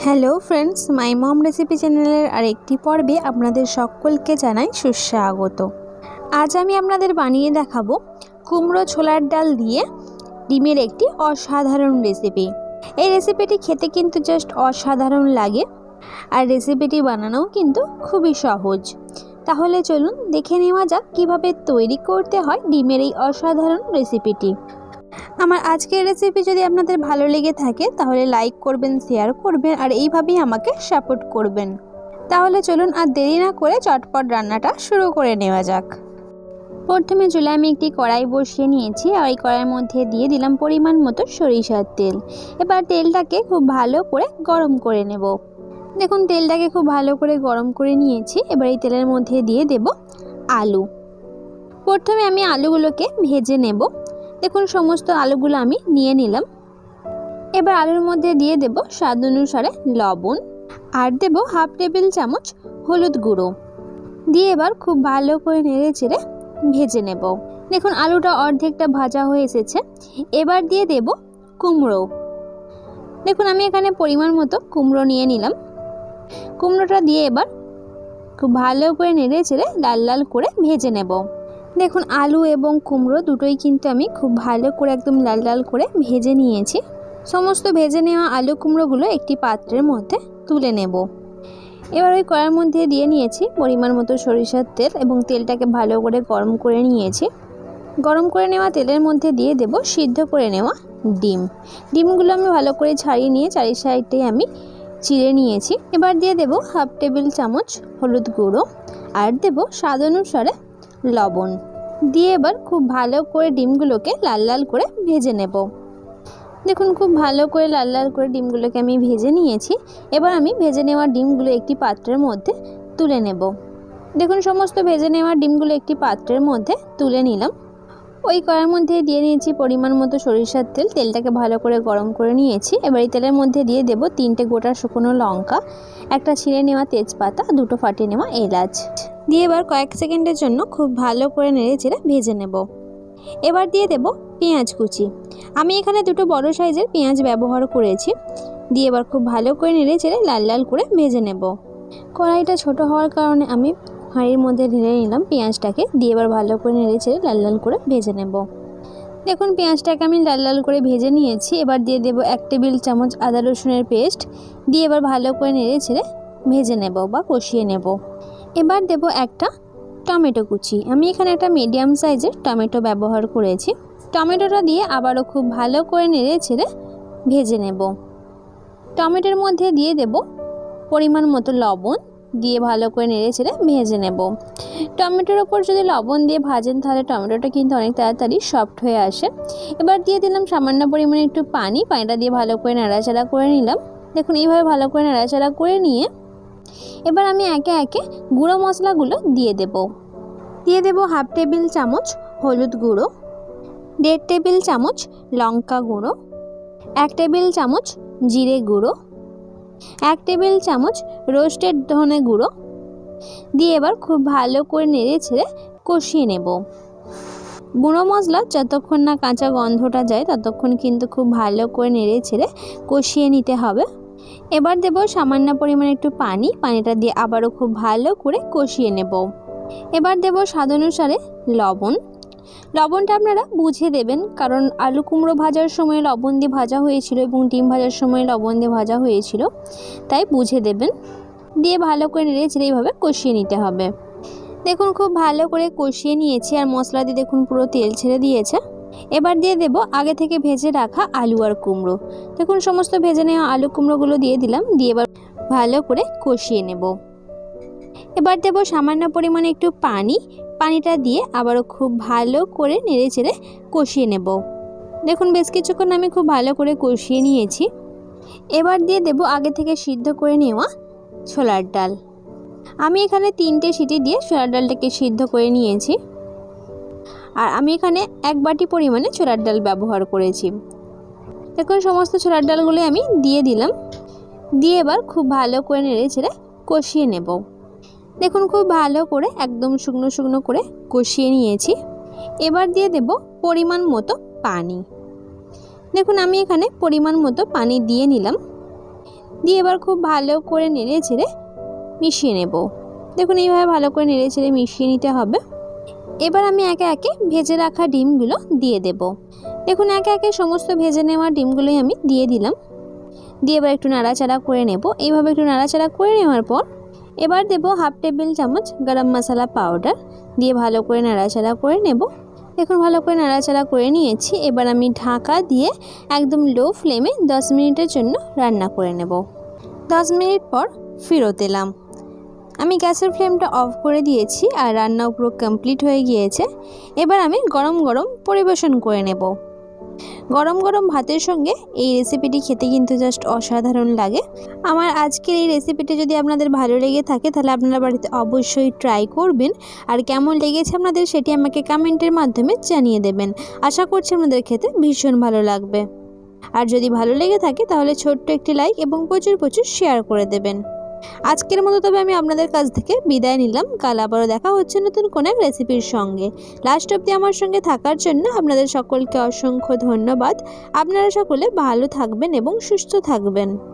Hello friends, মাই মম recipe চ্যানেলের আরেকটি পর্বে আপনাদের সকলকে জানাই সুস্বাগত। আজ আমি আপনাদের বানিয়ে দেখাবো কুমড়ো ছোলার ডাল দিয়ে ডিমের একটি অসাধারণ রেসিপি। এই রেসিপিটি খেতে কিন্তু জাস্ট অসাধারণ লাগে, আর রেসিপিটি বানানোও কিন্তু খুবই সহজ। তাহলে চলুন দেখে নেওয়া যাক কিভাবে তৈরি করতে হয় ডিমের এই অসাধারণ রেসিপিটি। আমার আজকের রেসিপি যদি আপনাদের ভালো লেগে থাকে তাহলে লাইক করবেন, শেয়ার করবেন আর এইভাবেই আমাকে সাপোর্ট করবেন। তাহলে চলুন আর দেরি না করে চটপট রান্নাটা শুরু করে নেওয়া যাক। প্রথমে চুলায় আমি একটি কড়াই বসিয়ে নিয়েছি, আর এই কড়াইয়ের মধ্যে দিয়ে দিলাম পরিমাণ মতো সরিষার তেল। এবার তেলটাকে খুব ভালো করে গরম করে নেব। দেখুন তেলটাকে খুব ভালো করে গরম করে নিয়েছি। এবার এই তেলের মধ্যে দিয়ে দেব আলু। প্রথমে আমি আলুগুলোকে ভেজে নেব। দেখুন সমস্ত আলুগুলো আমি নিয়ে নিলাম। এবার আলুর মধ্যে দিয়ে দেব স্বাদ অনুসারে লবণ, আর দেব হাফ টেবিল চামচ হলুদ গুঁড়ো দিয়ে এবার খুব ভালো করে নেড়ে চেড়ে ভেজে নেব। দেখুন আলুটা অর্ধেকটা ভাজা হয়ে এসেছে। এবার দিয়ে দেব কুমড়ো। দেখুন আমি এখানে পরিমাণ মতো কুমড়ো নিয়ে নিলাম। কুমড়োটা দিয়ে এবার খুব ভালো করে নেড়ে চেড়ে লাল লাল করে ভেজে নেব। দেখুন আলু এবং কুমড়ো দুটোই কিন্তু আমি খুব ভালো করে একদম লাল লাল করে ভেজে নিয়েছি। সমস্ত ভেজে নেওয়া আলু কুমড়োগুলো একটি পাত্রের মধ্যে তুলে নেব। এবার ওই কড়াইয়ের মধ্যে দিয়ে নিয়েছি পরিমাণ মতো সরিষার তেল এবং তেলটাকে ভালো করে গরম করে নিয়েছি। গরম করে নেওয়া তেলের মধ্যে দিয়ে দেব সিদ্ধ করে নেওয়া ডিম। ডিমগুলো আমি ভালো করে ছাড়িয়ে নিয়ে চারি সাইডে আমি চিড়ে নিয়েছি। এবার দিয়ে দেব হাফ টেবিল চামচ হলুদ গুঁড়ো, আর দেব স্বাদ অনুসারে লবণ দিয়ে এবার খুব ভালো করে ডিমগুলোকে লাল লাল করে ভেজে নেব। দেখুন খুব ভালো করে লাল লাল করে ডিমগুলোকে আমি ভেজে নিয়েছি। এবার আমি ভেজে নেওয়া ডিমগুলো একটি পাত্রের মধ্যে তুলে নেব। দেখুন সমস্ত ভেজে নেওয়া ডিমগুলো একটি পাত্রের মধ্যে তুলে নিলাম। ওই কড়াইয়ের মধ্যে দিয়ে নিয়েছি পরিমাণ মতো সরিষার তেল। তেলটাকে ভালো করে গরম করে নিয়েছি। এবার এই তেলের মধ্যে দিয়ে দেব 3টে গোটা শুকনো লঙ্কা, একটা ছিঁড়ে নেওয়া তেজপাতা, 2টো ফাটিয়ে নেওয়া এলাচ দিয়ে এবার কয়েক সেকেন্ডের জন্য খুব ভালো করে নেড়ে চেড়ে ভেজে নেব। এবার দিয়ে দেব পেঁয়াজ কুচি। আমি এখানে 2টো বড় সাইজের পেঁয়াজ ব্যবহার করেছি। দিয়ে এবার খুব ভালো করে নেড়ে চেড়ে লাল লাল করে ভেজে নেব। কড়াইটা ছোট হওয়ার কারণে আমি হাঁড়ির মধ্যে ঢেলে নিলাম পেঁয়াজটাকে। দিয়ে এবার ভালো করে নেড়ে চেড়ে লাল লাল করে ভেজে নেব। দেখুন পেঁয়াজটাকে আমি লাল লাল করে ভেজে নিয়েছি। এবার দিয়ে দেব 1 টেবিল চামচ আদা রসুনের পেস্ট দিয়ে এবার ভালো করে নেড়ে চেড়ে ভেজে নেব বা কষিয়ে নেব। এবার দেব একটা টমেটো কুচি। আমি এখানে একটা মিডিয়াম সাইজের টমেটো ব্যবহার করেছি। টমেটোটা দিয়ে আবারও খুব ভালো করে নেড়ে চেড়ে ভেজে নেব। টমেটোর মধ্যে দিয়ে দেব পরিমাণ মতো লবণ দিয়ে ভালো করে নেড়ে চেড়ে ভেজে নেব। টমেটোর ওপর যদি লবণ দিয়ে ভাজেন তাহলে টমেটোটা কিন্তু অনেক তাড়াতাড়ি সফট হয়ে আসে। এবার দিয়ে দিলাম সামান্য পরিমাণে একটু পানিটা দিয়ে ভালো করে নাড়াচাড়া করে নিলাম। দেখুন এইভাবে ভালো করে নাড়াচাড়া করে নিয়ে এবার আমি একে একে গুঁড়ো মশলাগুলো দিয়ে দেব হাফ টেবিল চামচ হলুদ গুঁড়ো, 1.5 টেবিল চামচ লঙ্কা গুঁড়ো, 1 টেবিল চামচ জিরে গুঁড়ো, 1 টেবিল চামচ রোস্টেড ধনে গুঁড়ো দিয়ে এবার খুব ভালো করে নেড়ে ছেড়ে কষিয়ে নেব। গুঁড়ো মশলা যতক্ষণ না কাঁচা গন্ধটা যায় ততক্ষণ কিন্তু খুব ভালো করে নেড়ে ছেড়ে কষিয়ে নিতে হবে। এবার দেব সামান্য পরিমাণে একটু পানিটা দিয়ে আবারও খুব ভালো করে কষিয়ে নেব। এবার দেব স্বাদ অনুসারে লবণটা আপনারা বুঝে দেবেন, কারণ আলু কুমড়ো ভাজার সময় লবণ দিয়ে ভাজা হয়েছিল এবং ডিম ভাজার সময় লবণ দিয়ে ভাজা হয়েছিল, তাই বুঝে দেবেন। দিয়ে ভালো করে নেড়ে চেড়ে এইভাবে কষিয়ে নিতে হবে। দেখুন খুব ভালো করে কষিয়ে নিয়েছি, আর মশলা দিয়ে দেখুন পুরো তেল ছেড়ে দিয়েছে। এবার দিয়ে দেব আগে থেকে ভেজে রাখা আলু আর কুমড়ো। দেখুন সমস্ত ভেজে নেওয়া আলু কুমড়োগুলো দিয়ে দিলাম। দিয়ে এবার ভালো করে কষিয়ে নেব। এবার দেব সামান্য পরিমাণে একটু পানিটা দিয়ে আবারও খুব ভালো করে নেড়ে চেড়ে কষিয়ে নেব। দেখুন বেশ কিছুক্ষণ আমি খুব ভালো করে কষিয়ে নিয়েছি। এবার দিয়ে দেব আগে থেকে সিদ্ধ করে নেওয়া ছোলার ডাল। আমি এখানে 3টে সিটি দিয়ে ছোলার ডালটাকে সিদ্ধ করে নিয়েছি, আর আমি এখানে 1 বাটি পরিমাণে ছোলার ডাল ব্যবহার করেছি। দেখুন সমস্ত ছোলার ডালগুলো আমি দিয়ে দিলাম। দিয়ে এবার খুব ভালো করে নেড়ে চেড়ে কষিয়ে নেব। দেখুন খুব ভালো করে একদম শুকনো শুকনো করে কষিয়ে নিয়েছি। এবার দিয়ে দেব পরিমাণ মতো পানি। দেখুন আমি এখানে পরিমাণ মতো পানি দিয়ে নিলাম। দিয়ে এবার খুব ভালো করে নেড়ে চেড়ে মিশিয়ে নেব। দেখুন এইভাবে ভালো করে নেড়ে চেড়ে মিশিয়ে নিতে হবে। এবার আমি একে একে ভেজে রাখা ডিমগুলো দিয়ে দেব। দেখুন একে একে সমস্ত ভেজে নেওয়া ডিমগুলোই আমি দিয়ে দিলাম। দিয়ে এবার একটু নাড়াচাড়া করে নেব। এইভাবে একটু নাড়াচাড়া করে নেওয়ার পর এবার দেব হাফ টেবিল চামচ গরম মশলা পাউডার, দিয়ে ভালো করে নাড়াচাড়া করে নেব। দেখুন ভালো করে নাড়াচাড়া করে নিয়েছি। এবার আমি ঢাকা দিয়ে একদম লো ফ্লেমে 10 মিনিটের জন্য রান্না করে নেব। 10 মিনিট পর ফেরত এলাম। আমি গ্যাসের ফ্লেমটা অফ করে দিয়েছি আর রান্নাও পুরো কমপ্লিট হয়ে গিয়েছে। এবার আমি গরম গরম পরিবেশন করে নেব। গরম গরম ভাতের সঙ্গে এই রেসিপিটি খেতে কিন্তু জাস্ট অসাধারণ লাগে। আমার আজকের এই রেসিপিটি যদি আপনাদের ভালো লেগে থাকে তাহলে আপনারা বাড়িতে অবশ্যই ট্রাই করবেন, আর কেমন লেগেছে আপনাদের সেটি আমাকে কমেন্টের মাধ্যমে জানিয়ে দেবেন। আশা করছি আপনাদের খেতে ভীষণ ভালো লাগবে। আর যদি ভালো লেগে থাকে তাহলে ছোট্ট একটি লাইক এবং প্রচুর প্রচুর শেয়ার করে দেবেন। আজকের মতো তবে আমি আপনাদের কাছ থেকে বিদায় নিলাম। কাল আবারও দেখা হচ্ছে নতুন কোনো এক রেসিপির সঙ্গে। লাস্ট অবধি আমার সঙ্গে থাকার জন্য আপনাদের সকলকে অসংখ্য ধন্যবাদ। আপনারা সকলে ভালো থাকবেন এবং সুস্থ থাকবেন।